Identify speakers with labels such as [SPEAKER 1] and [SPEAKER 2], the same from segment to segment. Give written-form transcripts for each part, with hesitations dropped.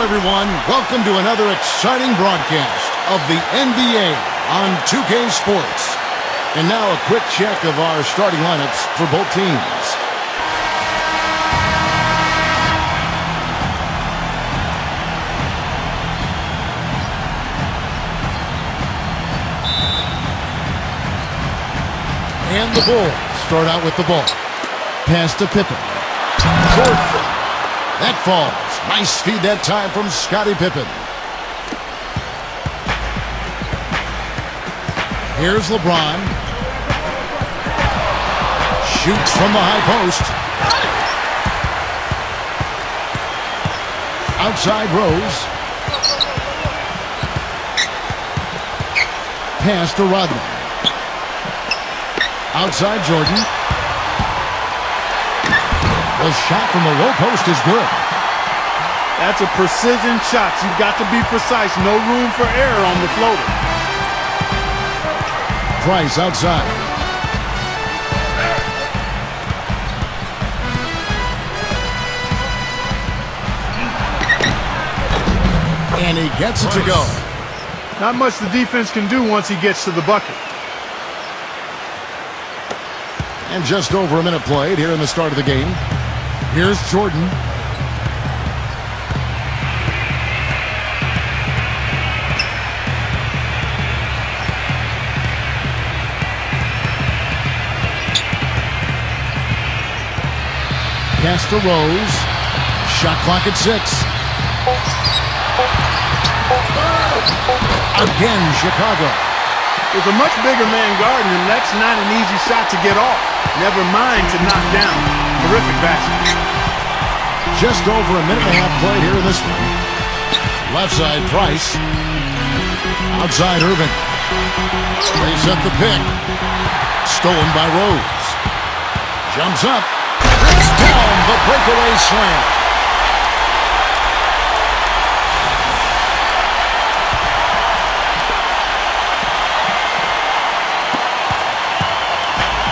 [SPEAKER 1] everyone. Welcome to another exciting broadcast of the NBA on 2K Sports. And now a quick check of our starting lineups for both teams. And the Bulls start out with the ball. Pass to Pippen. Jordan. That falls. Nice feed that time from Scottie Pippen. Here's LeBron. Shoots from the high post. Outside Rose. Pass to Rodman. Outside Jordan. The shot from the low post is good.
[SPEAKER 2] That's a precision shot. You've got to be precise. No room for error on the floater.
[SPEAKER 1] Price outside. And he gets it to go.
[SPEAKER 2] Not much the defense can do once he gets to the bucket.
[SPEAKER 1] And just over a minute played here in the start of the game. Here's Jordan. Pass to Rose. Shot clock at 6. Again, Chicago.
[SPEAKER 2] With a much bigger man guarding him, that's not an easy shot to get off. Never mind to knock down. Terrific basket.
[SPEAKER 1] Just over a minute and a half played here in this one. Left side, Price. Outside, Irving. They set the pick. Stolen by Rose. Jumps up. Rips down the breakaway slam.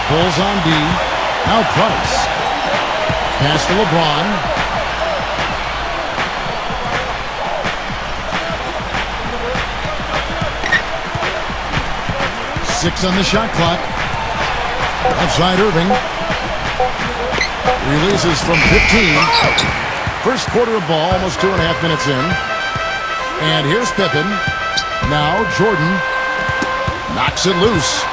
[SPEAKER 1] Bulls on D. Now Price. Pass to LeBron. 6 on the shot clock. Outside Irving. Releases from 15. First quarter of ball, almost 2.5 minutes in. And here's Pippen. Now Jordan knocks it loose.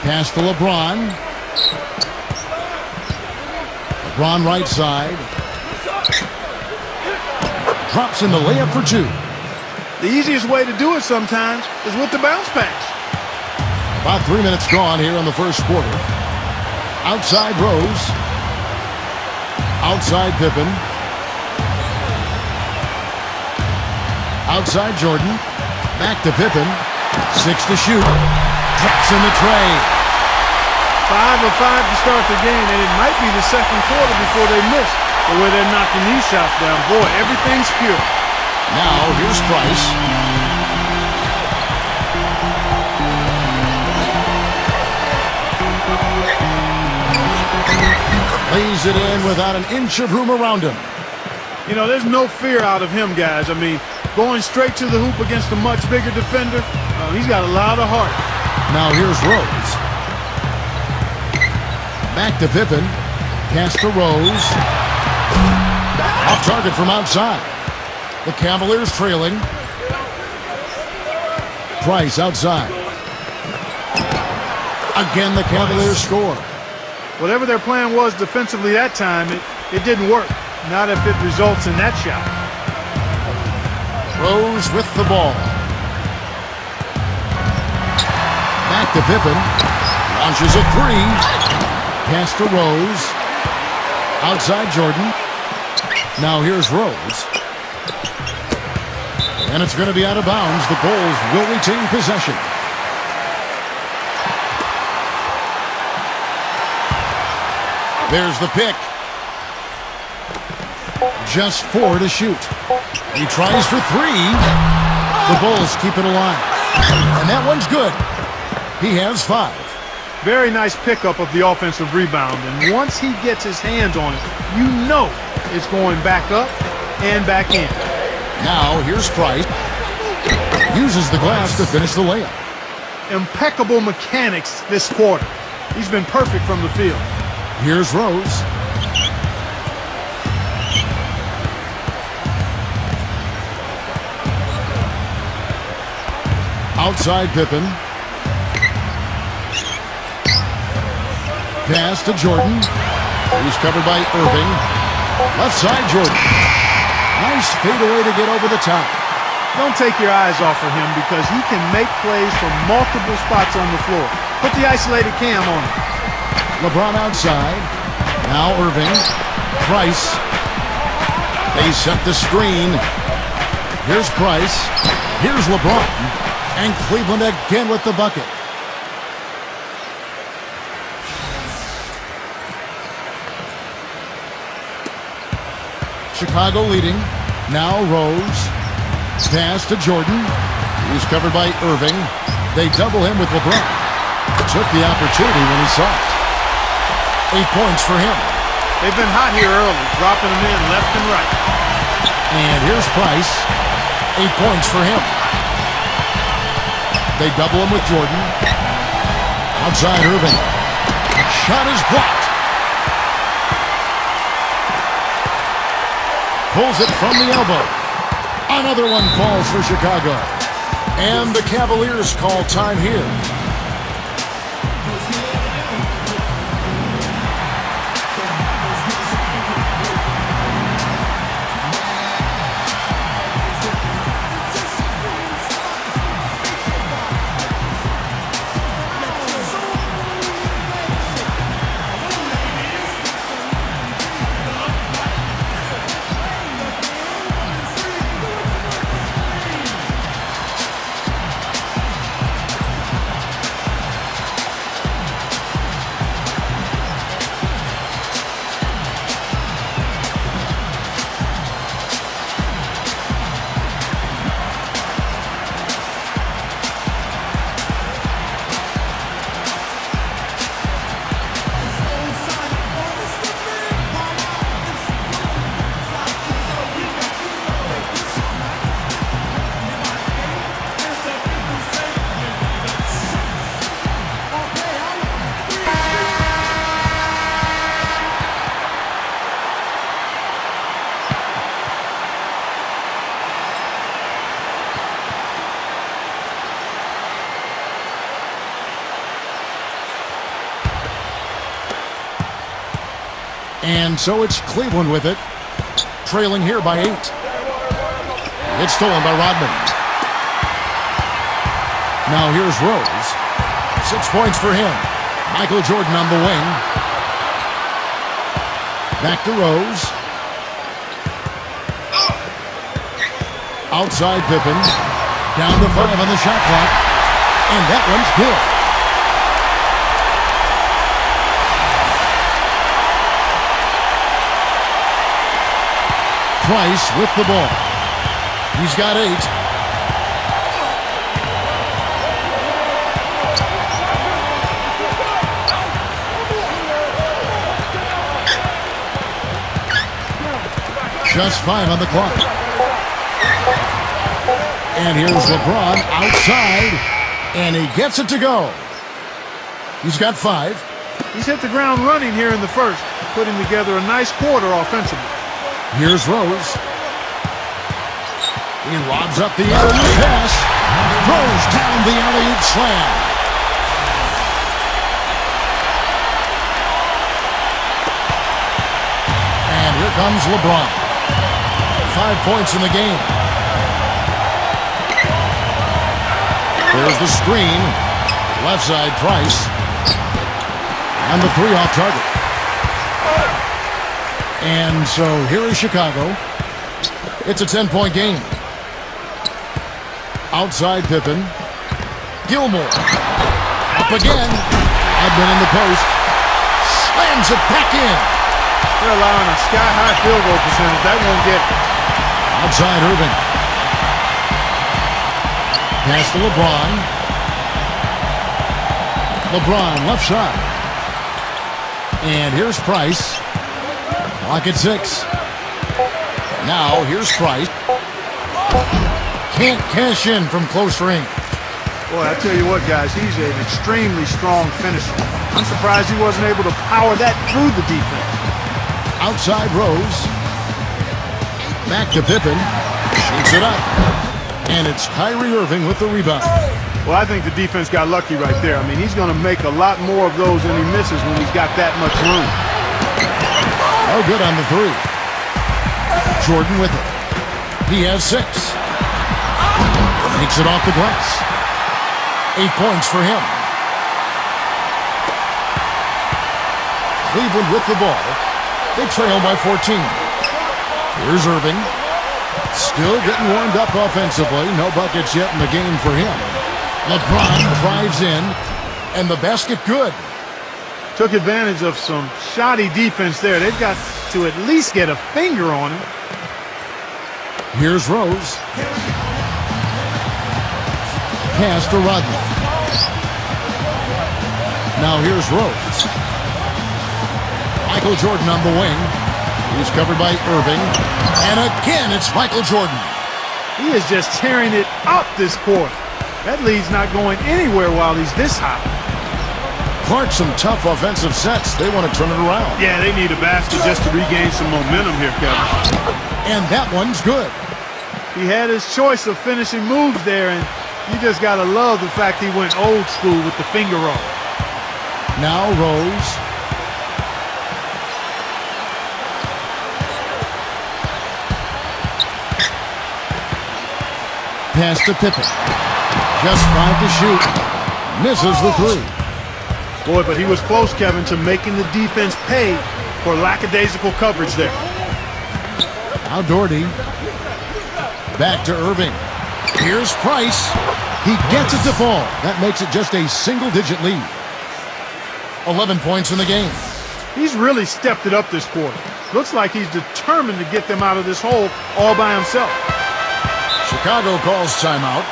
[SPEAKER 1] Pass to LeBron. LeBron right side. Drops in the layup for 2.
[SPEAKER 2] The easiest way to do it sometimes is with the bounce pass.
[SPEAKER 1] About 3 minutes gone here in the first quarter. Outside Rose. Outside Pippen. Outside Jordan. Back to Pippen. 6 to shoot. Drops in the tray.
[SPEAKER 2] 5 of 5 to start the game, and it might be the second quarter before they miss. The way they're knocking these shots down, boy, everything's pure.
[SPEAKER 1] Now here's Price. Lays it in without an inch of room around him.
[SPEAKER 2] You know, there's no fear out of him, guys. I mean, going straight to the hoop against a much bigger defender, he's got a lot of heart.
[SPEAKER 1] Now here's Rose. Back to Pippen. Pass to Rose. Off target from outside. The Cavaliers trailing. Price outside. Again, the Cavaliers score.
[SPEAKER 2] Whatever their plan was defensively that time, it didn't work. Not if it results in that shot.
[SPEAKER 1] Rose with the ball. Back to Pippen. Launches a 3. Pass to Rose. Outside Jordan. Now here's Rose. And it's going to be out of bounds. The Bulls will retain possession. There's the pick. Just 4 to shoot. He tries for 3. The Bulls keep it alive. And that one's good. He has 5.
[SPEAKER 2] Very nice pickup of the offensive rebound. And once he gets his hands on it, you know it's going back up and back in.
[SPEAKER 1] Now here's Price. Uses the glass to finish the layup.
[SPEAKER 2] Impeccable mechanics this quarter. He's been perfect from the field.
[SPEAKER 1] Here's Rose. Outside Pippen. Pass to Jordan. He's covered by Irving. Left side Jordan. Nice fadeaway to get over the top.
[SPEAKER 2] Don't take your eyes off of him because he can make plays from multiple spots on the floor. Put the isolated cam on him.
[SPEAKER 1] LeBron outside. Now Irving. Price. They set the screen. Here's Price. Here's LeBron. And Cleveland again with the bucket. Chicago leading. Now Rose. Pass to Jordan. He's covered by Irving. They double him with LeBron. Took the opportunity when he saw it. 8 points for him.
[SPEAKER 2] They've been hot here early, dropping them in left and right.
[SPEAKER 1] And here's Price. 8 points for him. They double him with Jordan. Outside Irving. Shot is blocked. Pulls it from the elbow. Another one falls for Chicago. And the Cavaliers call time here. And so it's Cleveland with it, trailing here by 8. It's stolen by Rodman. Now here's Rose. 6 points for him. Michael Jordan on the wing. Back to Rose. Outside Pippen. Down to 5 on the shot clock. And that one's good. Price with the ball. He's got 8. Just 5 on the clock. And here's LeBron outside. And he gets it to go. He's got 5.
[SPEAKER 2] He's hit the ground running here in the first, putting together a nice quarter offensively.
[SPEAKER 1] Here's Rose. He lobs up the alley-oop pass. Throws down the alley-oop slam. And here comes LeBron. 5 points in the game. There's the screen. Left side Price. And the 3 off target. And so here is Chicago. It's a 10-point game. Outside Pippen. Gilmore. Up again. Edmund in the post. Slams it back in.
[SPEAKER 2] They're allowing a sky-high field goal percentage. That won't get it.
[SPEAKER 1] Outside Irving. Pass to LeBron. LeBron left side. And here's Price. Clock at 6. Now here's Price. Can't cash in from close range.
[SPEAKER 2] Boy, I tell you what, guys, he's an extremely strong finisher. I'm surprised he wasn't able to power that through the defense.
[SPEAKER 1] Outside Rose. Back to Pippen. Shoots it up. And it's Kyrie Irving with the rebound.
[SPEAKER 2] Well, I think the defense got lucky right there. I mean, he's going to make a lot more of those than he misses when he's got that much room.
[SPEAKER 1] Oh, good on the 3. Jordan with it. He has 6. Takes it off the glass. 8 points for him. Cleveland with the ball. They trail by 14. Here's Irving. Still getting warmed up offensively. No buckets yet in the game for him. LeBron drives in, and the basket good.
[SPEAKER 2] Took advantage of some shoddy defense there. They've got to at least get a finger on him.
[SPEAKER 1] Here's Rose. Pass to Rodney. Now here's Rose. Michael Jordan on the wing. He's covered by Irving. And again, it's Michael Jordan.
[SPEAKER 2] He is just tearing it up this quarter. That lead's not going anywhere while he's this hot.
[SPEAKER 1] Clark, some tough offensive sets. They want to turn it around.
[SPEAKER 2] Yeah, they need a basket just to regain some momentum here, Kevin.
[SPEAKER 1] And that one's good.
[SPEAKER 2] He had his choice of finishing moves there, and you just got to love the fact he went old school with the finger roll.
[SPEAKER 1] Now Rose. Pass to Pippen. Just 5 to shoot. Misses the 3.
[SPEAKER 2] Boy, but he was close, Kevin, to making the defense pay for lackadaisical coverage there.
[SPEAKER 1] Now Doherty. Back to Irving. Here's Price. He gets it to fall. That makes it just a single-digit lead. 11 points in the game.
[SPEAKER 2] He's really stepped it up this quarter. Looks like he's determined to get them out of this hole all by himself.
[SPEAKER 1] Chicago calls timeout.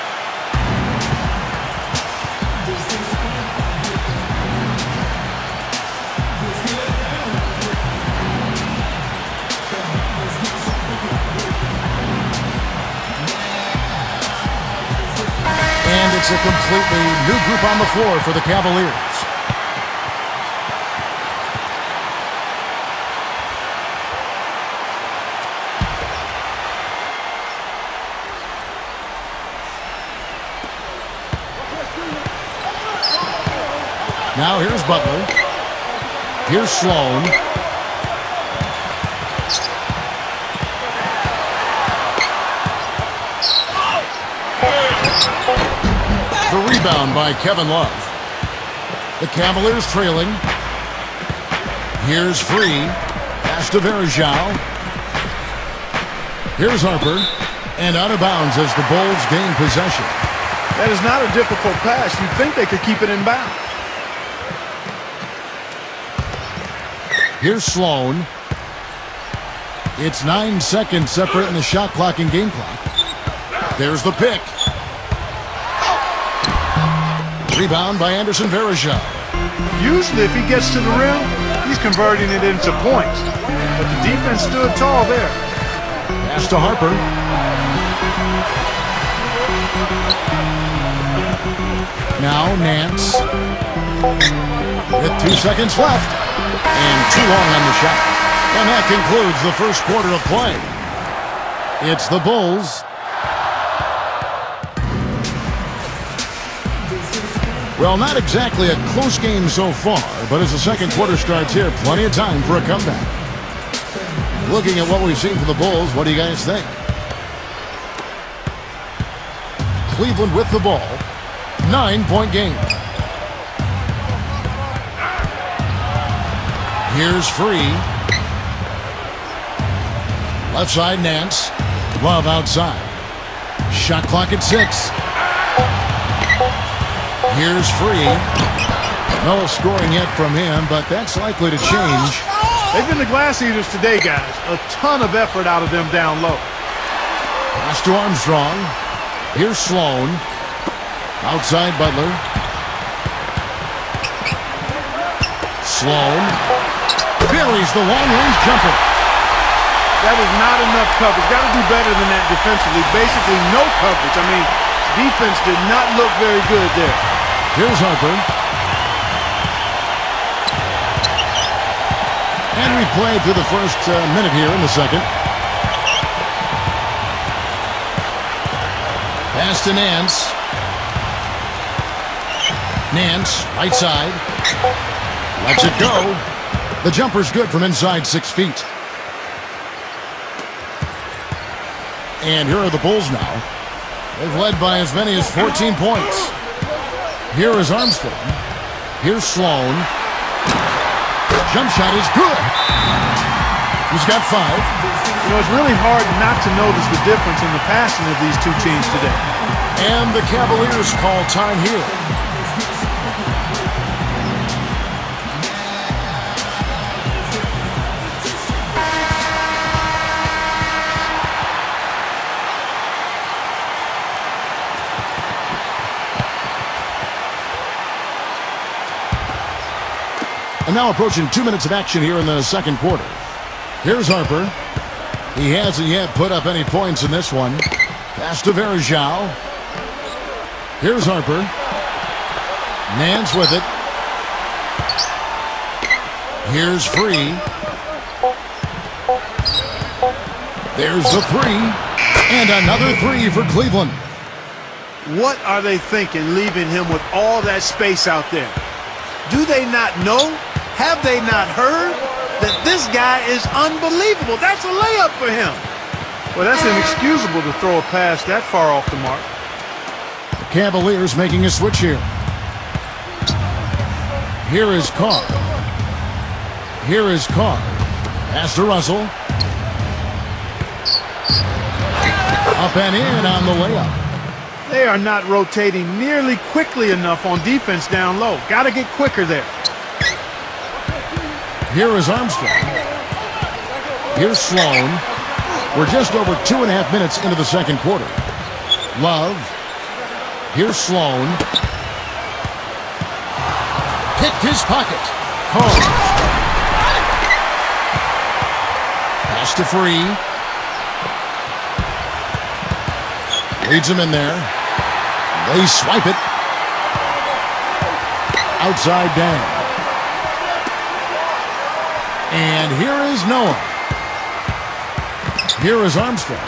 [SPEAKER 1] And it's a completely new group on the floor for the Cavaliers. Now here's Butler. Here's Sloan. The rebound by Kevin Love. The Cavaliers trailing. Here's Free. Pass to Verjao. Here's Harper. And out of bounds as the Bulls gain possession.
[SPEAKER 2] That is not a difficult pass. You'd think they could keep it in bounds.
[SPEAKER 1] Here's Sloan. It's 9 seconds separating the shot clock and game clock. There's the pick. Rebound by Anderson Verjao.
[SPEAKER 2] Usually if he gets to the rim, he's converting it into points. But the defense stood tall there.
[SPEAKER 1] Pass to Harper. Now Nance. With 2 seconds left. And too long on the shot. And that concludes the first quarter of play. It's the Bulls. Well, not exactly a close game so far, but as the second quarter starts here, plenty of time for a comeback. Looking at what we've seen from the Bulls, what do you guys think? Cleveland with the ball. 9-point game. Here's Free. Left side, Nance. Love outside. Shot clock at 6. Here's Free. No scoring yet from him, but that's likely to change.
[SPEAKER 2] They've been the glass eaters today, guys. A ton of effort out of them down low.
[SPEAKER 1] Pass to Armstrong. Here's Sloan. Outside Butler. Sloan buries the long-range jumper.
[SPEAKER 2] That is not enough coverage. Got to do better than that defensively. Basically no coverage. I mean, defense did not look very good there.
[SPEAKER 1] Here's Harper. And we played through the first minute here in the second. Pass to Nance. Nance, right side. Lets it go. The jumper's good from inside 6 feet. And here are the Bulls now. They've led by as many as 14 points. Here is Armstrong. Here's Sloan. Jump shot is good. He's got 5.
[SPEAKER 2] You know, it's really hard not to notice the difference in the passing of these two teams today.
[SPEAKER 1] And the Cavaliers call time here. And now approaching 2 minutes of action here in the second quarter. Here's Harper. He hasn't yet put up any points in this one. Pass to Varejao. Here's Harper. Nance with it. Here's Free. There's the 3. And another 3 for Cleveland.
[SPEAKER 2] What are they thinking leaving him with all that space out there? Do they not know? Have they not heard that this guy is unbelievable? That's a layup for him. Well, that's inexcusable to throw a pass that far off the mark.
[SPEAKER 1] The Cavaliers making a switch here. Here is Carr. Here is Carr. Pass to Russell. Up and in on the layup.
[SPEAKER 2] They are not rotating nearly quickly enough on defense down low. Got to get quicker there.
[SPEAKER 1] Here is Armstrong. Here's Sloan. We're just over 2.5 minutes into the second quarter. Love. Here's Sloan. Picked his pocket. Carr. Pass to Free. Leads him in there. They swipe it. Outside down. And here is Noah. Here is Armstrong.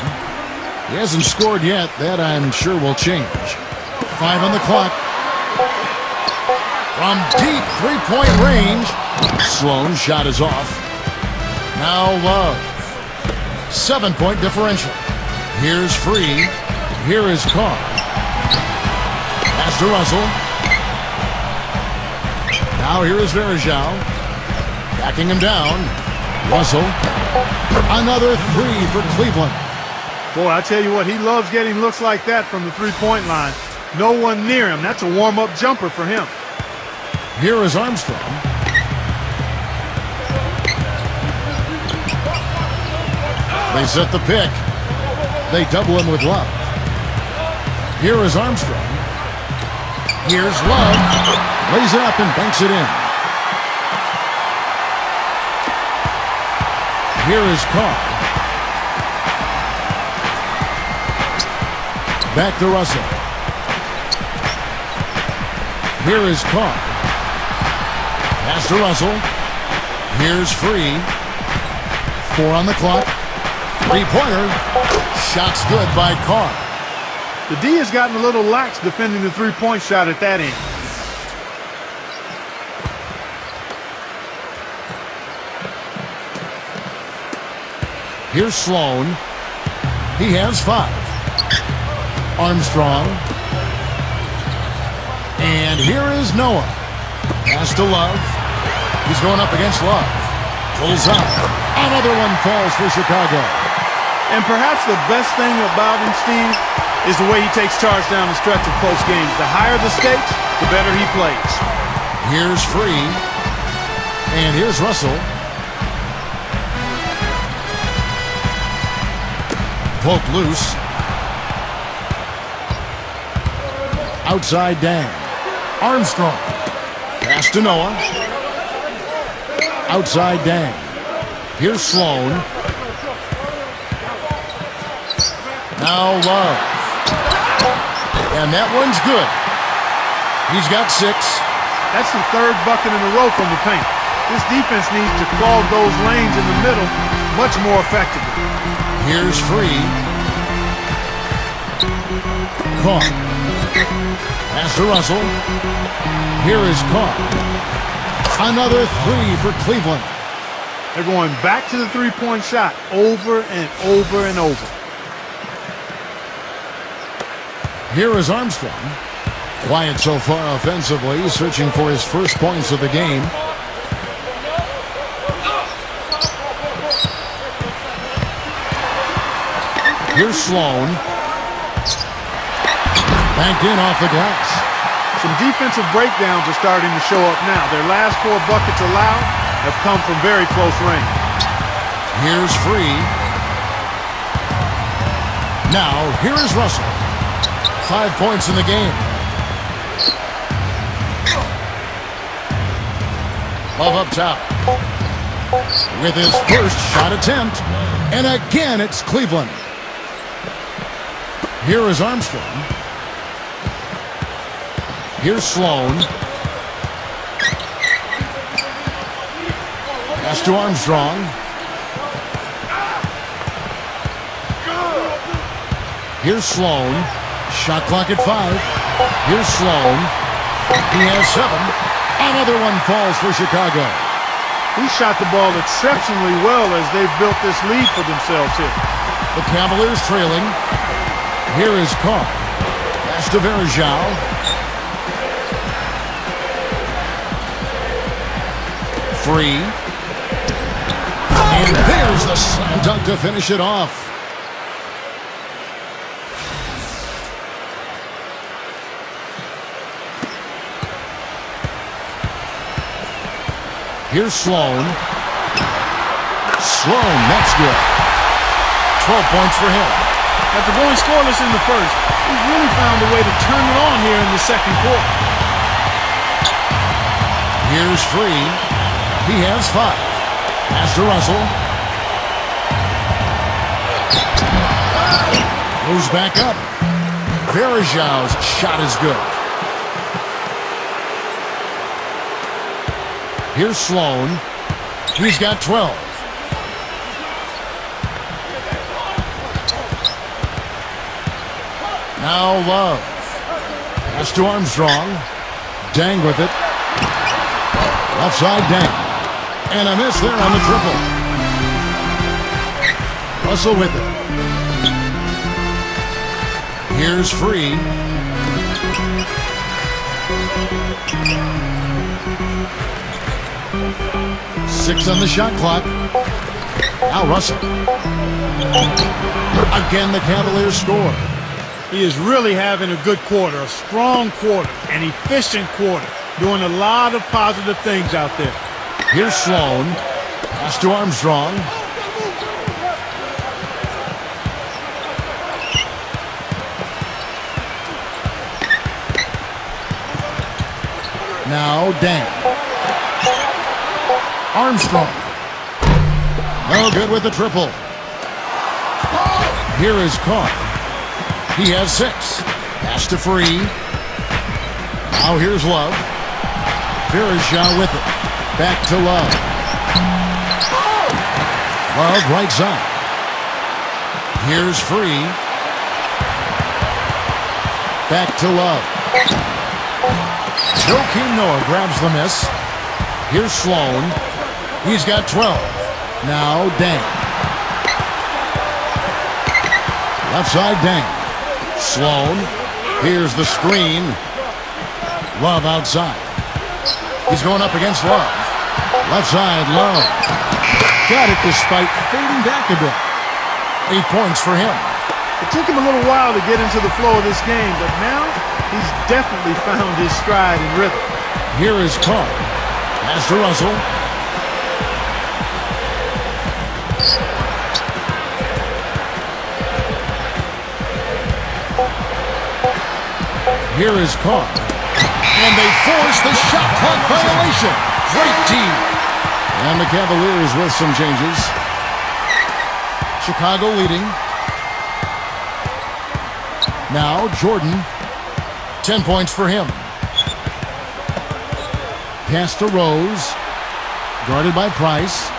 [SPEAKER 1] He hasn't scored yet. That, I'm sure, will change. 5 on the clock. From deep three-point range. Sloan's shot is off. Now Love. 7-point differential. Here's Free. Here is Carr. Pass to Russell. Now here is Varejao. Backing him down. Russell. Another 3 for Cleveland.
[SPEAKER 2] Boy, I tell you what, he loves getting looks like that from the three-point line. No one near him. That's a warm-up jumper for him.
[SPEAKER 1] Here is Armstrong. They set the pick. They double him with Love. Here is Armstrong. Here's Love. Lays it up and banks it in. Here is Carr. Back to Russell. Here is Carr. Pass to Russell. Here's Free. 4 on the clock. Three-pointer. Shot's good by Carr.
[SPEAKER 2] The D has gotten a little lax defending the three-point shot at that end.
[SPEAKER 1] Here's Sloan. He has 5. Armstrong. And here is Noah. Pass to Love. He's going up against Love. Pulls up. Another one falls for Chicago.
[SPEAKER 2] And perhaps the best thing about him, Steve, is the way he takes charge down the stretch of close games. The higher the stakes, the better he plays.
[SPEAKER 1] Here's Free. And here's Russell. Poke loose. Outside Dan. Armstrong. Pass to Noah. Outside Dang. Here's Sloan. Now Love. And that one's good. He's got 6.
[SPEAKER 2] That's the 3rd bucket in a row from the paint. This defense needs to clog those lanes in the middle much more effectively.
[SPEAKER 1] Here's Free. Caught. Pass to Russell. Here is Caught. Another 3 for Cleveland.
[SPEAKER 2] They're going back to the three-point shot over and over and over.
[SPEAKER 1] Here is Armstrong. Quiet so far offensively, searching for his first points of the game. Here's Sloan. Banked in off the glass.
[SPEAKER 2] Some defensive breakdowns are starting to show up now. Their last 4 buckets allowed have come from very close range.
[SPEAKER 1] Here's Free. Now, here is Russell. 5 points in the game. Love up top. With his first shot attempt. And again, it's Cleveland. Here is Armstrong. Here's Sloan. Pass to Armstrong. Here's Sloan. Shot clock at 5. Here's Sloan. He has 7. Another one falls for Chicago.
[SPEAKER 2] He shot the ball exceptionally well as they've built this lead for themselves here.
[SPEAKER 1] The Cavaliers trailing. Here is Carr. Pass to Verjao. Free. And there's the slam dunk to finish it off. Here's Sloan. Sloan, that's good. 12 points for him.
[SPEAKER 2] After going scoreless in the first, he's really found a way to turn it on here in the second quarter.
[SPEAKER 1] Here's Free. He has 5. Pass to Russell. Goes back up. Verjao's shot is good. Here's Sloan. He's got 12. Now Love. Pass to Armstrong. Dang with it. Left side Dang. And a miss there on the triple. Russell with it. Here's Free. Six on the shot clock. Now Russell. Again, the Cavaliers score.
[SPEAKER 2] He is really having a good quarter, a strong quarter, an efficient quarter, doing a lot of positive things out there.
[SPEAKER 1] Here's Sloan. Pass to Armstrong. Now Dang. Armstrong. No good with the triple. Here is Carr. He has 6. Pass to Free. Now here's Love. Verjao with it. Back to Love. Love right side. Here's Free. Back to Love. Joakim Noah grabs the miss. Here's Sloan. He's got 12. Now Dang. Left side Dang. Sloan. Here's the screen. Love outside. He's going up against Love. Left side Love. Got it despite fading back a bit. 8 points for him.
[SPEAKER 2] It took him a little while to get into the flow of this game, but now he's definitely found his stride and rhythm.
[SPEAKER 1] Here is Carr. Pass to Russell. Here is Carr. And they force the shot clock violation. Great team. And the Cavaliers with some changes. Chicago leading. Now Jordan. 10 points for him. Pass to Rose. Guarded by Price.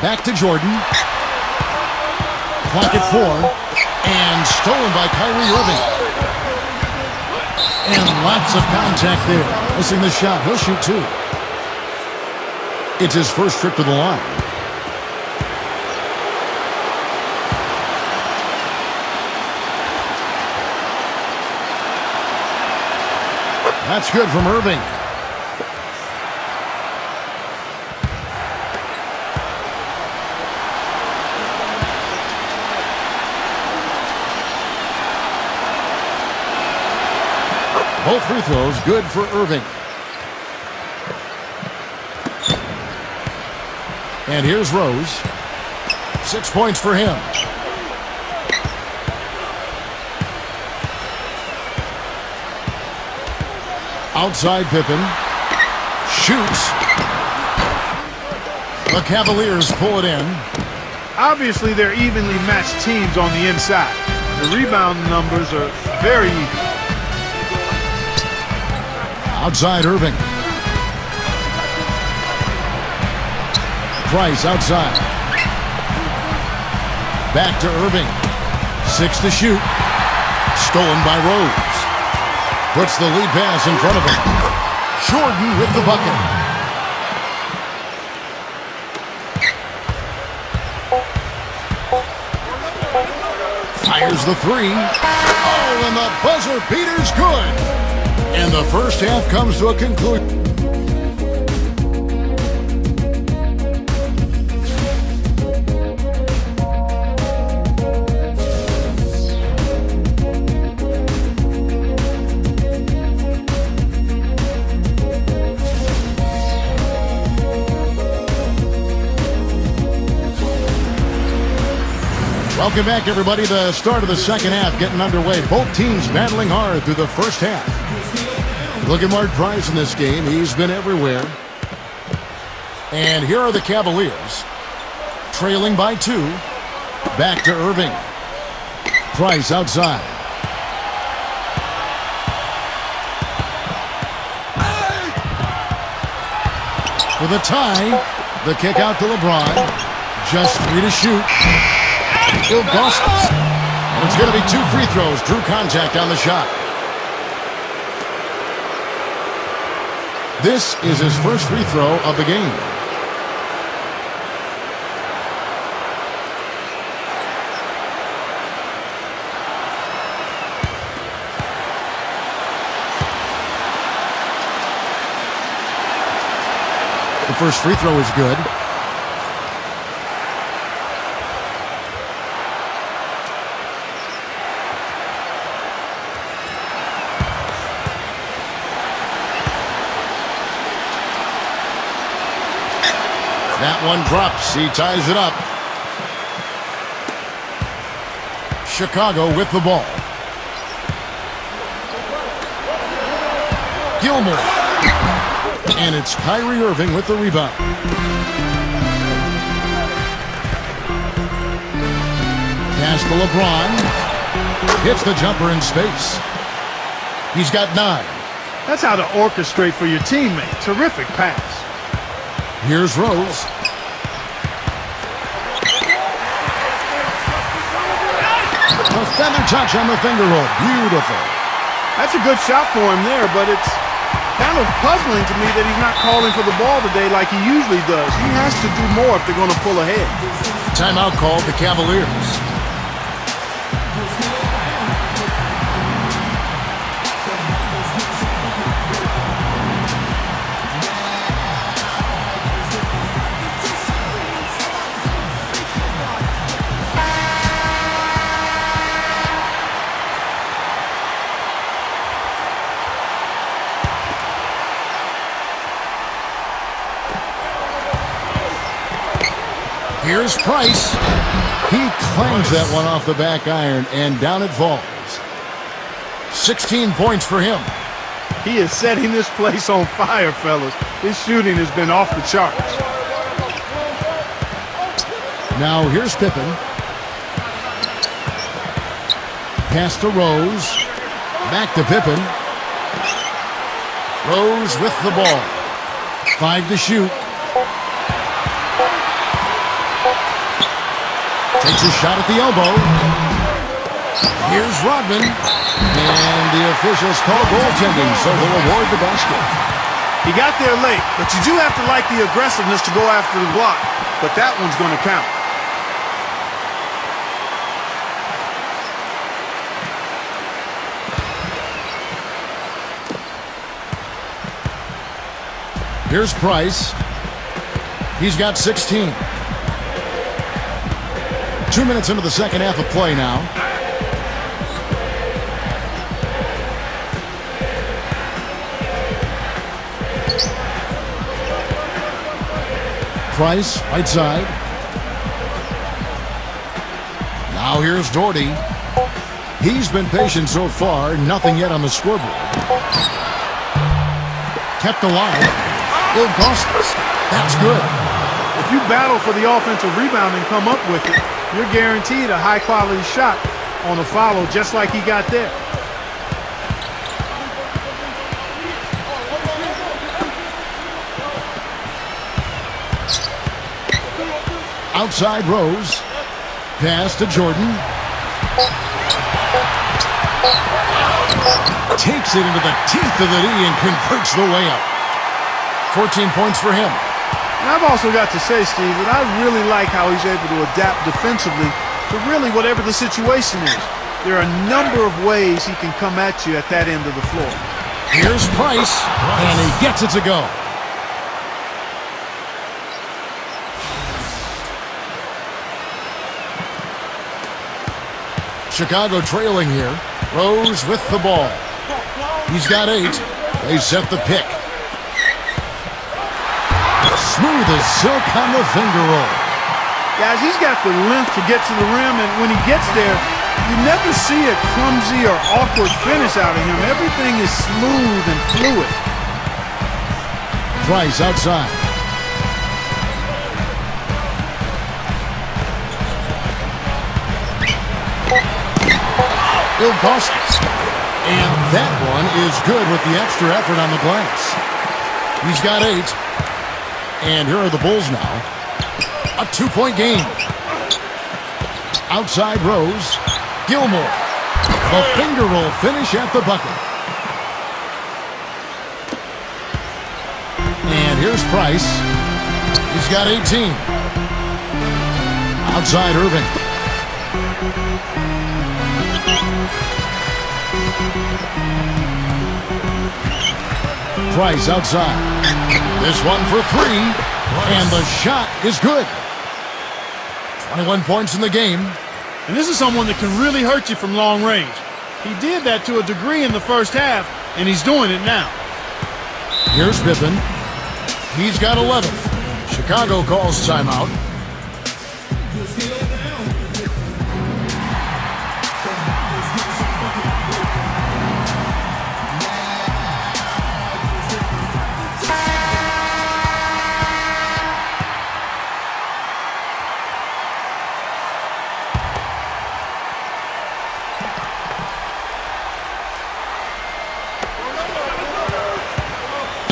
[SPEAKER 1] Back to Jordan. Clock at 4. And stolen by Kyrie Irving. And lots of contact there. Missing the shot. He'll shoot 2. It's his first trip to the line. That's good from Irving. Both free throws good for Irving. And here's Rose. 6 points for him. Outside Pippen. Shoots. The Cavaliers pull it in.
[SPEAKER 2] Obviously, they're evenly matched teams on the inside. The rebound numbers are very even.
[SPEAKER 1] Outside Irving. Price outside. Back to Irving. 6 to shoot. Stolen by Rose. Puts the lead pass in front of him. Jordan with the bucket. Fires the 3. Oh, and the buzzer beater's good. And the first half comes to a conclusion. Welcome back, everybody. The start of the second half getting underway. Both teams battling hard through the first half. Look at Mark Price in this game. He's been everywhere. And here are the Cavaliers. Trailing by 2. Back to Irving. Price outside. For the tie. The kick out to LeBron. Just 3 to shoot. Augustus. And it's going to be 2 free throws. Drew contact on the shot. This is his first free throw of the game. The first free throw is good. That one drops. He ties it up. Chicago with the ball. Gilmore. And it's Kyrie Irving with the rebound. Pass to LeBron. Hits the jumper in space. He's got 9.
[SPEAKER 2] That's how to orchestrate for your teammate. Terrific pass.
[SPEAKER 1] Here's Rose. A feather touch on the finger roll. Beautiful.
[SPEAKER 2] That's a good shot for him there, but it's kind of puzzling to me that he's not calling for the ball today like he usually does. He has to do more if they're going to pull ahead.
[SPEAKER 1] Timeout called the Cavaliers. Here's Price. He claims that one off the back iron, and down it falls. 16 points for him.
[SPEAKER 2] He is setting this place on fire, fellas. His shooting has been off the charts.
[SPEAKER 1] Now here's Pippen. Pass to Rose. Back to Pippen. Rose with the ball. 5 to shoot. Takes a shot at the elbow. Here's Rodman. And the officials call goaltending, so he'll award the basket.
[SPEAKER 2] He got there late, but you do have to like the aggressiveness to go after the block. But that one's going to count.
[SPEAKER 1] Here's Price. He's got 16. 2 minutes into the second half of play now. Price, right side. Now here's Doherty. He's been patient so far. Nothing yet on the scoreboard. Kept alive. Ilgauskas. That's good.
[SPEAKER 2] If you battle for the offensive rebound and come up with it, you're guaranteed a high-quality shot on a follow just like he got there.
[SPEAKER 1] Outside Rose. Pass to Jordan. Takes it into the teeth of the knee and converts the layup. 14 points for him.
[SPEAKER 2] And I've also got to say, Steve, that I really like how he's able to adapt defensively to really whatever the situation is. There are a number of ways he can come at you at that end of the floor.
[SPEAKER 1] Here's Price, and he gets it to go. Chicago trailing here. Rose with the ball. He's got 8. They set the pick. Smooth as silk on the finger roll.
[SPEAKER 2] Guys, he's got the length to get to the rim, and when he gets there, you never see a clumsy or awkward finish out of him. Everything is smooth and fluid.
[SPEAKER 1] Price outside. Ilgauskas. And that one is good with the extra effort on the glass. He's got 8. And here are the Bulls now. A 2-point game. Outside Rose. Gilmore. The finger roll finish at the bucket. And here's Price. He's got 18. Outside Irving. Price outside. This one for 3. And the shot is good. 21 points in the game.
[SPEAKER 2] And this is someone that can really hurt you from long range. He did that to a degree in the first half, and he's doing it now.
[SPEAKER 1] Here's Pippen. He's got 11. Chicago calls timeout.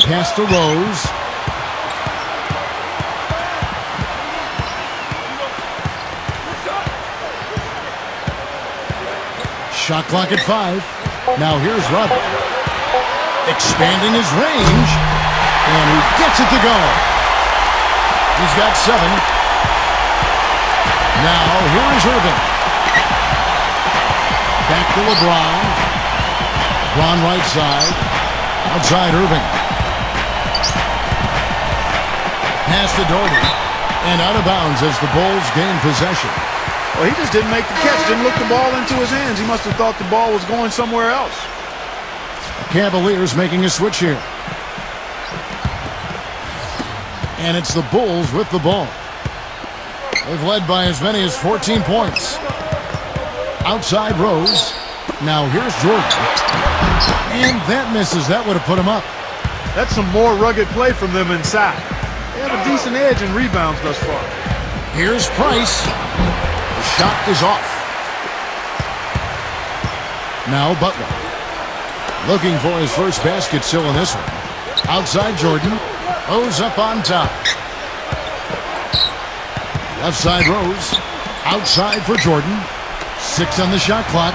[SPEAKER 1] Pass to Rose. Shot clock at 5. Now here's Rodman. Expanding his range. And he gets it to go. He's got 7. Now here is Irving. Back to LeBron. LeBron right side. Outside Irving. Pass to Doherty, and out of bounds as the Bulls gain possession.
[SPEAKER 2] Well, he just didn't make the catch, didn't look the ball into his hands. He must have thought the ball was going somewhere else.
[SPEAKER 1] Cavaliers making a switch here. And it's the Bulls with the ball. They've led by as many as 14 points. Outside Rose. Now here's Jordan. And that misses. That would have put him up.
[SPEAKER 2] That's some more rugged play from them inside. They have a decent edge in rebounds thus far.
[SPEAKER 1] Here's Price. The shot is off. Now Butler. Looking for his first basket still in this one. Outside Jordan. Rose up on top. Left side Rose. Outside for Jordan. 6 on the shot clock.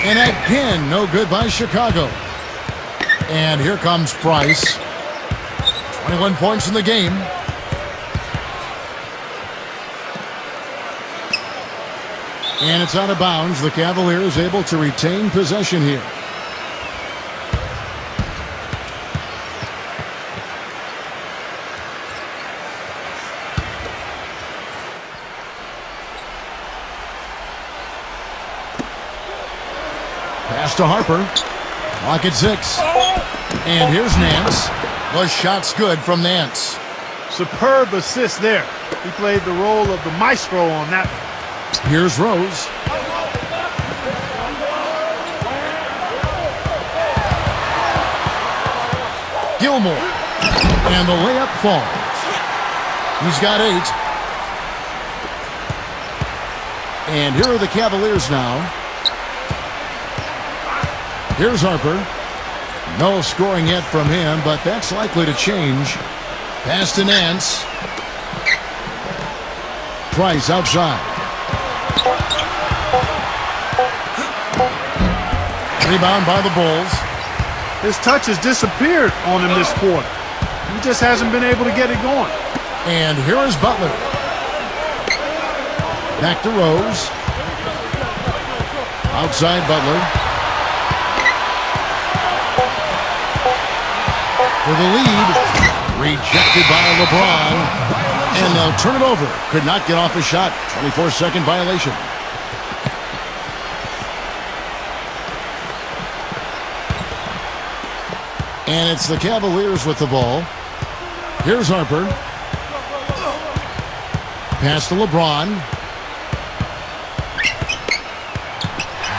[SPEAKER 1] And again, no good by Chicago. And here comes Price. 21 points in the game. And it's out of bounds. The Cavaliers able to retain possession here. Pass to Harper. Clock at 6. And here's Nance. The shot's good from Nance.
[SPEAKER 2] Superb assist there. He played the role of the maestro on that one.
[SPEAKER 1] Here's Rose. Gilmore. And the layup falls. He's got 8. And here are the Cavaliers now. Here's Harper. No scoring yet from him, but that's likely to change. Pass to Nance. Price outside. Rebound by the Bulls.
[SPEAKER 2] His touch has disappeared on him this quarter. He just hasn't been able to get it going.
[SPEAKER 1] And here is Butler. Back to Rose. Outside Butler. For the lead. Rejected by LeBron. And they'll turn it over. Could not get off a shot. 24-second violation. And it's the Cavaliers with the ball. Here's Harper. Pass to LeBron.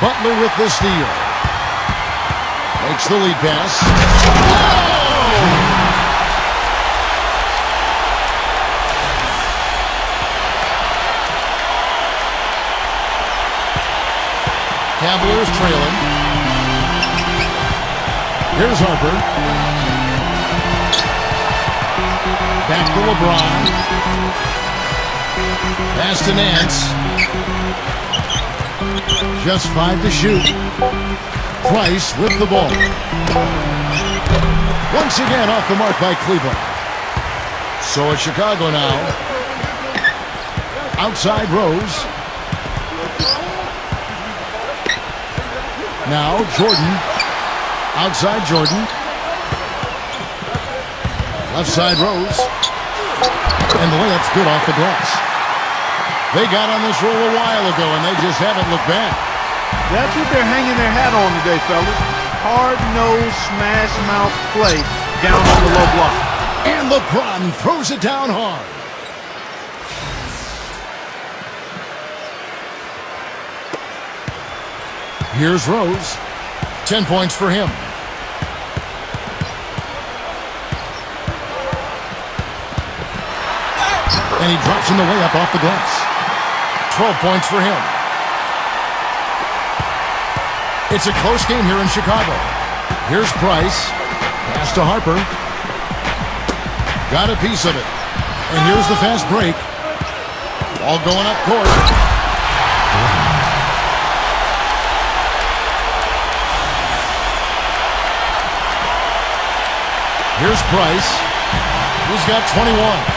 [SPEAKER 1] Butler with the steal. Makes the lead pass. Cavaliers trailing. Here's Harper. Back to LeBron. Pass to Nance. Just 5 to shoot. Price with the ball. Once again off the mark by Cleveland. So it's Chicago now. Outside Rose. Now Jordan. Outside Jordan. Left side Rose. And the layup's good off the glass. They got on this roll a while ago, and they just haven't looked back.
[SPEAKER 2] That's what they're hanging their hat on today, fellas. Hard-nosed, smash-mouth play down on the low block.
[SPEAKER 1] And LeBron throws it down hard. Here's Rose. 10 points for him. And he drops in the layup off the glass. 12 points for him. It's a close game here in Chicago. Here's Price. Pass to Harper. Got a piece of it. And here's the fast break. Ball going up court. Here's Price. He's got 21.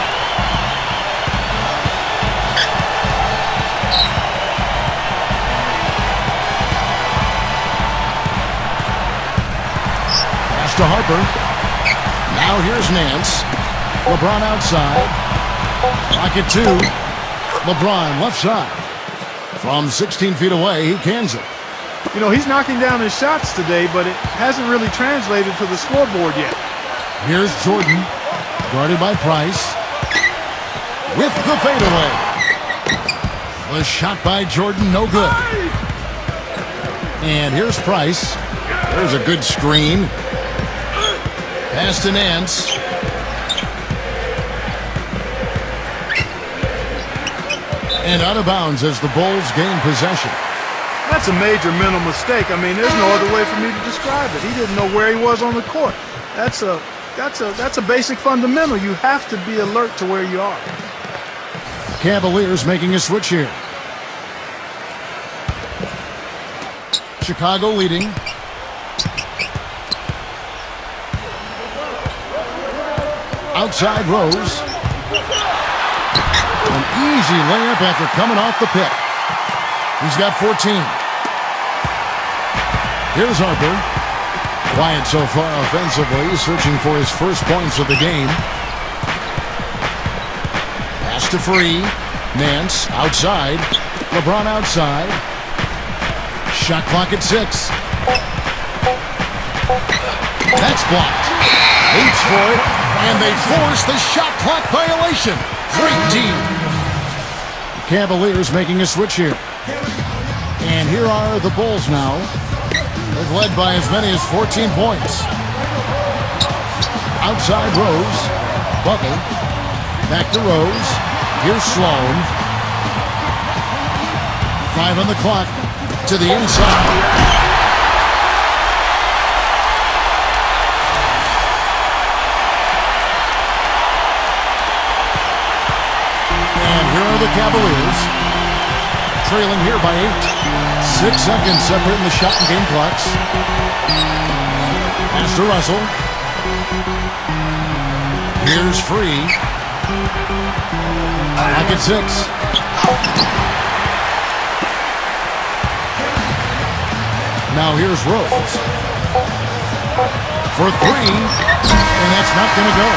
[SPEAKER 1] To Harper. Now here's Nance. LeBron outside. Clock at 2. LeBron left side. From 16 feet away, he cans it.
[SPEAKER 2] You know, he's knocking down his shots today, but it hasn't really translated to the scoreboard yet.
[SPEAKER 1] Here's Jordan. Guarded by Price. With the fadeaway. The shot by Jordan, no good. And here's Price. There's a good screen. Pass to Nance. And out of bounds as the Bulls gain possession.
[SPEAKER 2] That's a major mental mistake. I mean, there's no other way for me to describe it. He didn't know where he was on the court. That's a basic fundamental. You have to be alert to where you are.
[SPEAKER 1] Cavaliers making a switch here. Chicago leading. Outside Rose. An easy layup after coming off the pick. He's got 14. Here's Harper. Quiet so far offensively, searching for his first points of the game. Pass to Free. Nance outside. LeBron outside. Shot clock at 6. That's blocked. Leaps for it, and they force the shot clock violation. Great team. Cavaliers making a switch here. And here are the Bulls now. They've led by as many as 14 points. Outside Rose. Butler. Back to Rose. Here's Sloan. 5 on the clock. To the inside. The Cavaliers trailing here by 8. 6 seconds separating the shot and game clocks. Pass to Russell. Here's Free. Back at 6. Now here's Rose. For 3. And that's not going to go.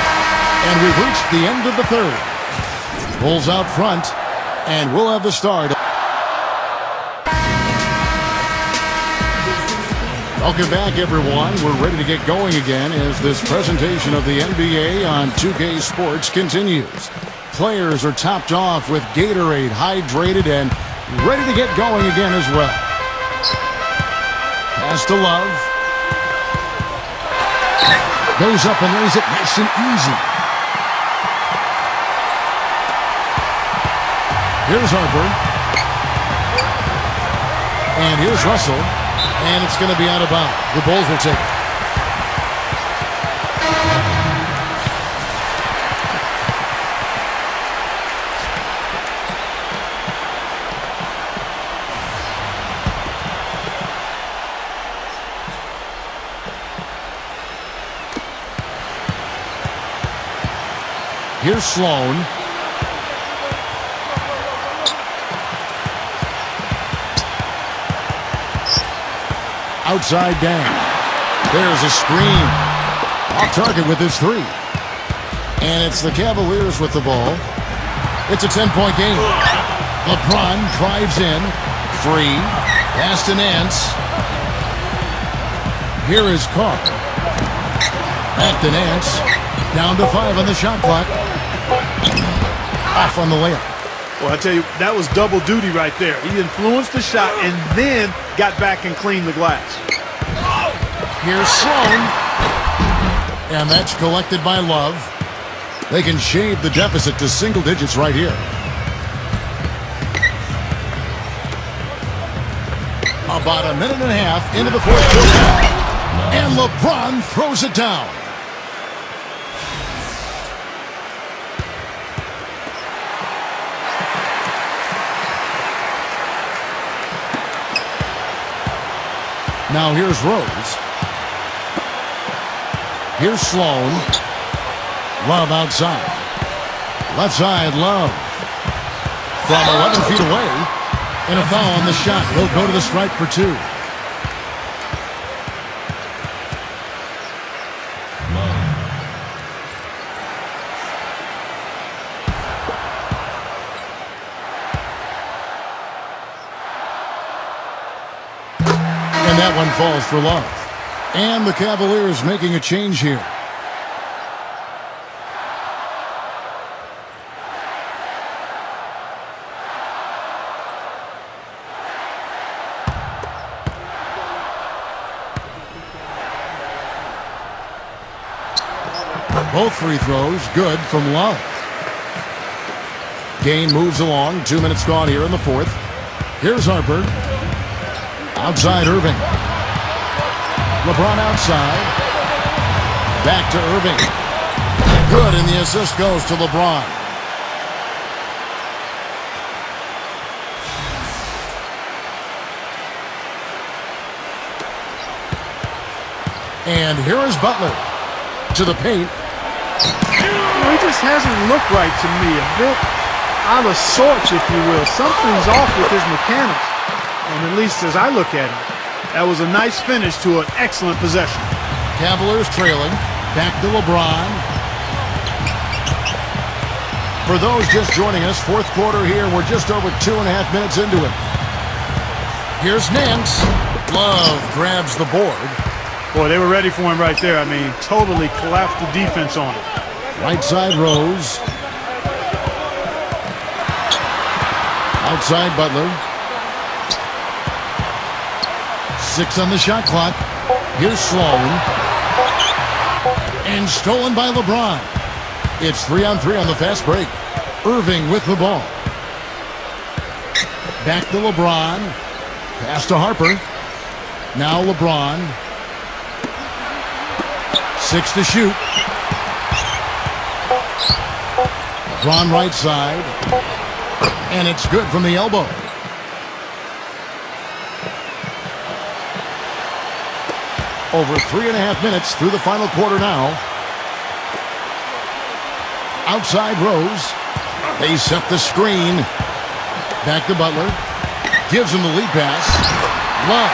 [SPEAKER 1] And we've reached the end of the third. Bulls out front, and we'll have the start. Welcome back, everyone. We're ready to get going again as this presentation of the NBA on 2K Sports continues. Players are topped off with Gatorade, hydrated, and ready to get going again as well. Pass to Love. Goes up and lays it nice and easy. Here's Harper. And here's Russell. And it's going to be out of bounds. The Bulls will take it. Here's Sloan. Outside down. There's a screen. Off target with his 3. And it's the Cavaliers with the ball. It's a 10-point game. LeBron drives in. Free. Pass to Nance. Here is Carr. Back to Nance. Down to 5 on the shot clock. Off on the layup.
[SPEAKER 2] Well, I tell you, that was double duty right there. He influenced the shot and then got back and cleaned the glass.
[SPEAKER 1] Here's Sloan. And that's collected by Love. They can shave the deficit to single digits right here. About a minute and a half into the fourth quarter. And LeBron throws it down. Now here's Rose. Here's Sloan. Love outside. Left side, Love. From 11 feet away. And a foul on the shot. He'll go to the stripe for 2. And that one falls for Love. And the Cavaliers making a change here. Both free throws good from Love. Gain moves along. 2 minutes gone here in the fourth. Here's Harper. Outside Irving. LeBron outside. Back to Irving. Good, and the assist goes to LeBron. And here is Butler to the paint.
[SPEAKER 2] He just hasn't looked right to me. A bit out of sorts, if you will. Something's off with his mechanics. And at least as I look at him, that was a nice finish to an excellent possession.
[SPEAKER 1] Cavaliers trailing. Back to LeBron. For those just joining us, fourth quarter here. We're just over 2.5 minutes into it. Here's Nance. Love grabs the board.
[SPEAKER 2] Boy, they were ready for him right there. I mean, totally collapsed the defense on him.
[SPEAKER 1] Right side Rose. Outside Butler. 6 on the shot clock. Here's Sloan. And stolen by LeBron. It's 3-on-3 on the fast break. Irving with the ball. Back to LeBron. Pass to Harper. Now LeBron. 6 to shoot. LeBron right side. And it's good from the elbow. Over 3.5 minutes through the final quarter now. Outside Rose. They set the screen. Back to Butler. Gives him the lead pass. Love.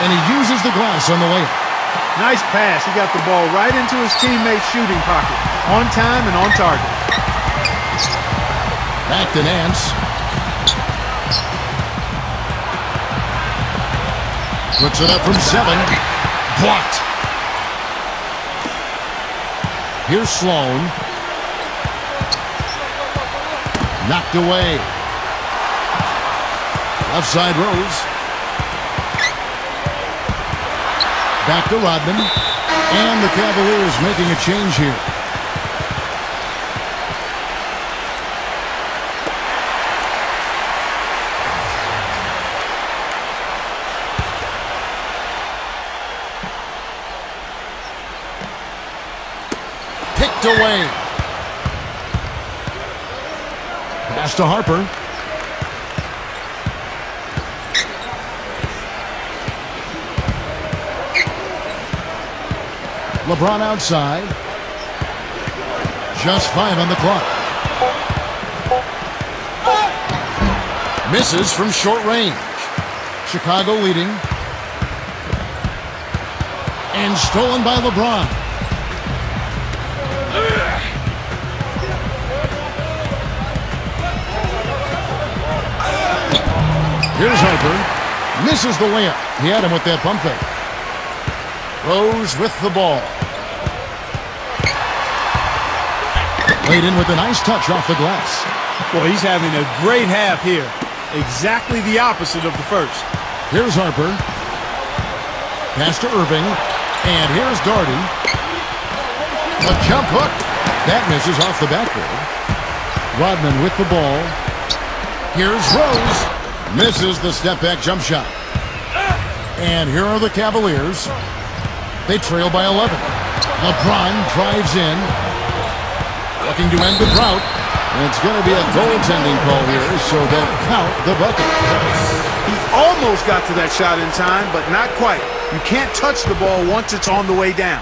[SPEAKER 1] And he uses the glass on the layup.
[SPEAKER 2] Nice pass. He got the ball right into his teammate's shooting pocket. On time and on target.
[SPEAKER 1] Back to Nance. Puts it up from 7. Blocked. Here's Sloan. Knocked away. Left side Rose. Back to Rodman. And the Cavaliers making a change here. Picked away. Pass to Harper. LeBron outside. Just 5 on the clock. Misses from short range. Chicago leading. And stolen by LeBron. Here's Harper. Misses the layup. He had him with that pump fake. Rose with the ball. Laid in with a nice touch off the glass.
[SPEAKER 2] Boy, he's having a great half here. Exactly the opposite of the first.
[SPEAKER 1] Here's Harper. Pass to Irving. And here's Darty. A jump hook. That misses off the backboard. Rodman with the ball. Here's Rose. Misses the step-back jump shot. And here are the Cavaliers. They trail by 11. LeBron drives in. Looking to end the drought. And it's going to be a goaltending call here, so they'll count the bucket.
[SPEAKER 2] He almost got to that shot in time, but not quite. You can't touch the ball once it's on the way down.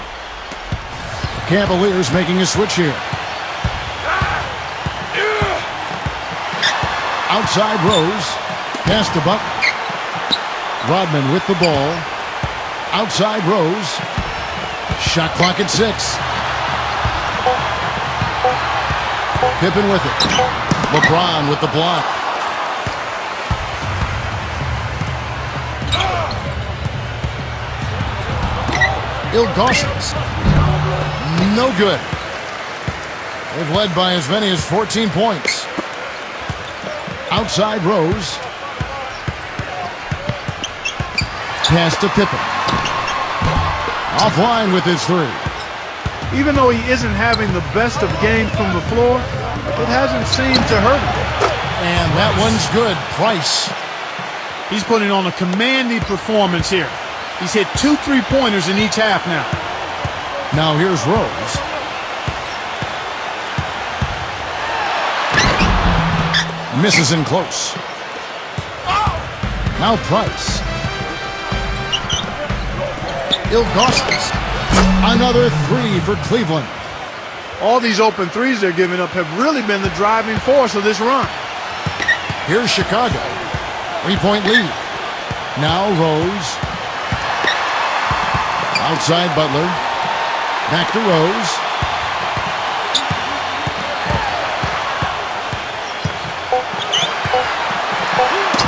[SPEAKER 1] Cavaliers making a switch here. Outside Rose. Pass to Butler. Rodman with the ball. Outside Rose. Shot clock at 6. Pippen with it. LeBron with the block. Ilgauskas. No good. They've led by as many as 14 points. Outside Rose. Pass to Pippen. Offline with his 3.
[SPEAKER 2] Even though he isn't having the best of games from the floor, it hasn't seemed to hurt him.
[SPEAKER 1] And that one's good. Price.
[SPEAKER 2] He's putting on a commanding performance here. He's hit 2 3-pointers in each half now.
[SPEAKER 1] Now here's Rose. Misses in close. Now Price. Ilgauskas. Another 3 for Cleveland.
[SPEAKER 2] All these open threes they're giving up have really been the driving force of this run.
[SPEAKER 1] Here's Chicago. 3-point lead. Now Rose. Outside Butler. Back to Rose.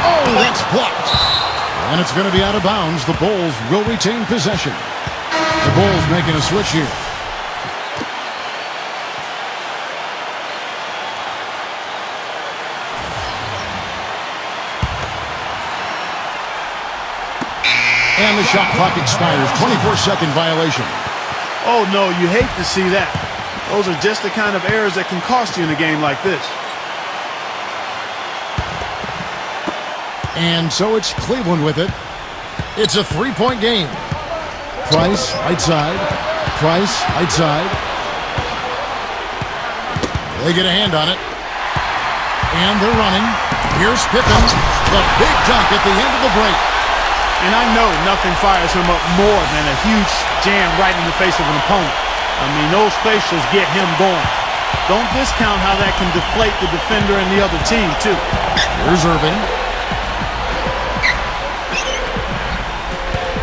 [SPEAKER 1] Oh, that's blocked. And it's going to be out of bounds. The Bulls will retain possession. The Bulls making a switch here. And the shot clock expires. 24-second violation.
[SPEAKER 2] Oh, no, you hate to see that. Those are just the kind of errors that can cost you in a game like this.
[SPEAKER 1] And so it's Cleveland with it. It's a 3-point game. Price, right side. Price, right side. They get a hand on it. And they're running. Here's Pippen. The big dunk at the end of the break.
[SPEAKER 2] And I know nothing fires him up more than a huge jam right in the face of an opponent. I mean, those facials get him going. Don't discount how that can deflate the defender and the other team, too.
[SPEAKER 1] Here's Irving.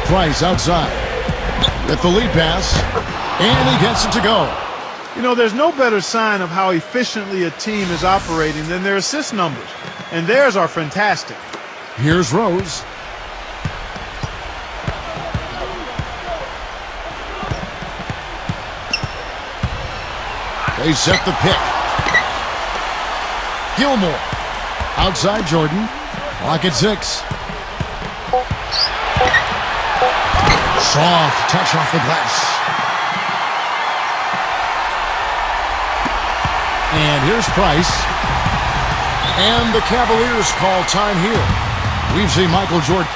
[SPEAKER 1] Price outside. With the lead pass. And he gets it to go.
[SPEAKER 2] You know, there's no better sign of how efficiently a team is operating than their assist numbers. And theirs are fantastic.
[SPEAKER 1] Here's Rose. They set the pick. Gilmore. Outside Jordan. Clock at 6. Soft touch off the glass. And here's Price. And the Cavaliers call time here. We've seen Michael Jordan.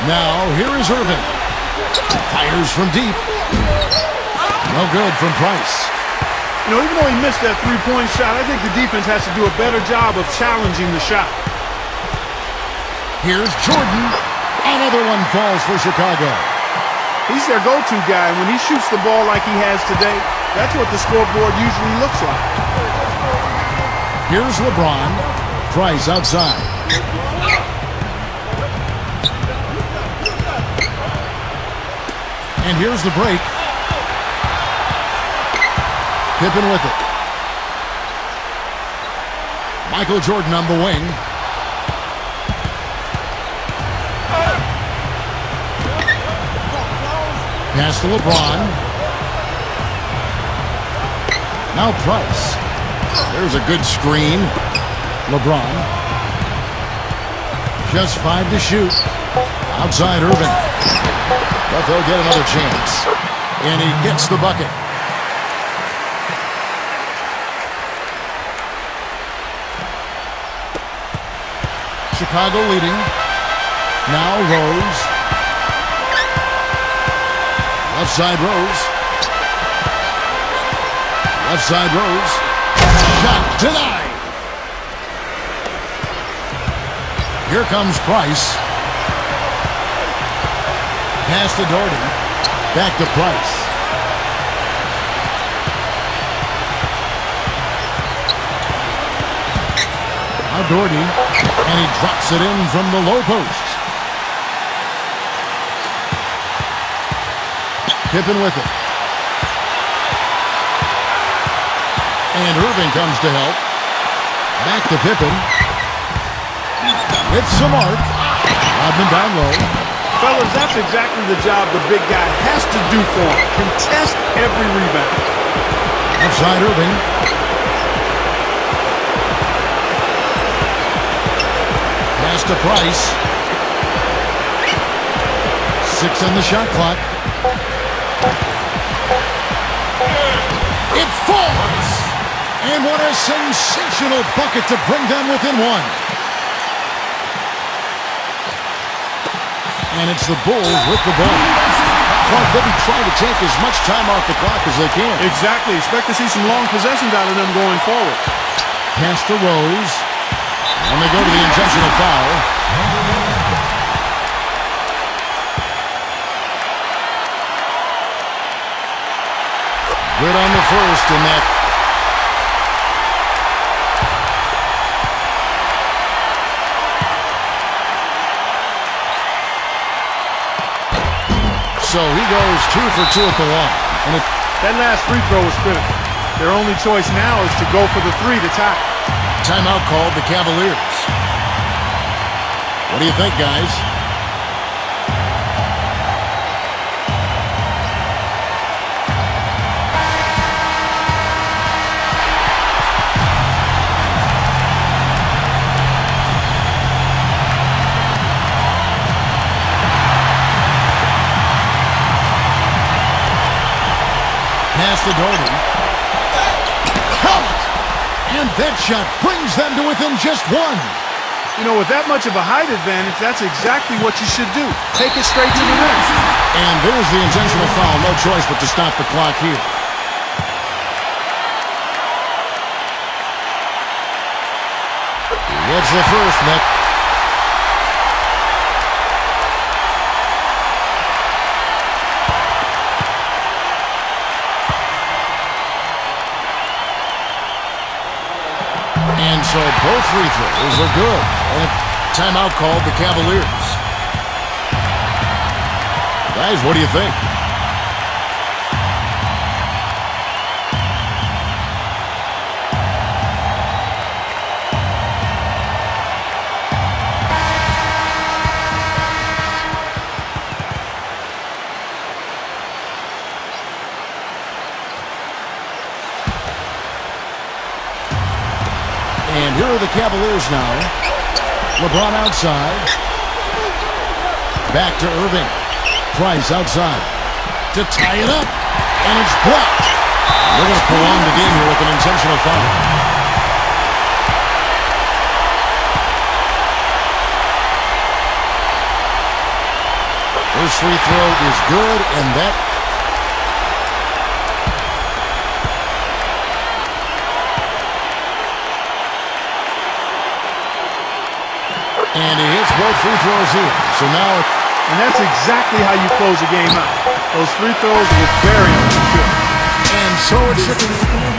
[SPEAKER 1] Now, here is Irving. Fires from deep. No good from Price.
[SPEAKER 2] You know, even though he missed that three-point shot, I think the defense has to do a better job of challenging the shot.
[SPEAKER 1] Here's Jordan. Another one falls for Chicago.
[SPEAKER 2] He's their go-to guy. When he shoots the ball like he has today, that's what the scoreboard usually looks like.
[SPEAKER 1] Here's LeBron. Price outside. And here's the break. Pippen with it. Michael Jordan on the wing. Pass to LeBron. Now Price. There's a good screen. LeBron. Just 5 to shoot. Outside Irving. But they'll get another chance. And he gets the bucket. Chicago leading. Now Rose. Left side Rose. Left side Rose. Shot denied. Here comes Price. Pass to Doherty. Back to Price. Now Doherty. And he drops it in from the low post. Pippen with it. And Irving comes to help. Back to Pippen. It's the mark. Rodman down low.
[SPEAKER 2] Fellas, that's exactly the job the big guy has to do for him. Contest every rebound.
[SPEAKER 1] Outside Irving. Pass to Price. 6 on the shot clock. It falls! And what a sensational bucket to bring them within one. And it's the Bulls with the ball. Clark, they'll be trying to take as much time off the clock as they can.
[SPEAKER 2] Exactly. Expect to see some long possessions out of them going forward.
[SPEAKER 1] Pass to Rose. And they go to the intentional foul. Good on the first in that. So he goes 2 for 2 at the line. And
[SPEAKER 2] that last free throw was critical. Their only choice now is to go for the 3 to tie.
[SPEAKER 1] Timeout called the Cavaliers. What do you think, guys? Pass to Gordon. Count! And that shot brings them to within just 1.
[SPEAKER 2] You know, with that much of a height advantage, that's exactly what you should do. Take it straight to the rim.
[SPEAKER 1] And there's the intentional foul. No choice but to stop the clock here. It's the first, Nick. And so both free throws are good. And timeout called the Cavaliers. Guys, what do you think? And here are the Cavaliers now. LeBron outside. Back to Irving. Price outside. To tie it up. And it's blocked. They're going to prolong the game here with an intentional foul. First free throw is good, and that... And he hits both free throws here. So now...
[SPEAKER 2] And that's exactly how you close a game out. Those free throws were very good.
[SPEAKER 1] And so it's...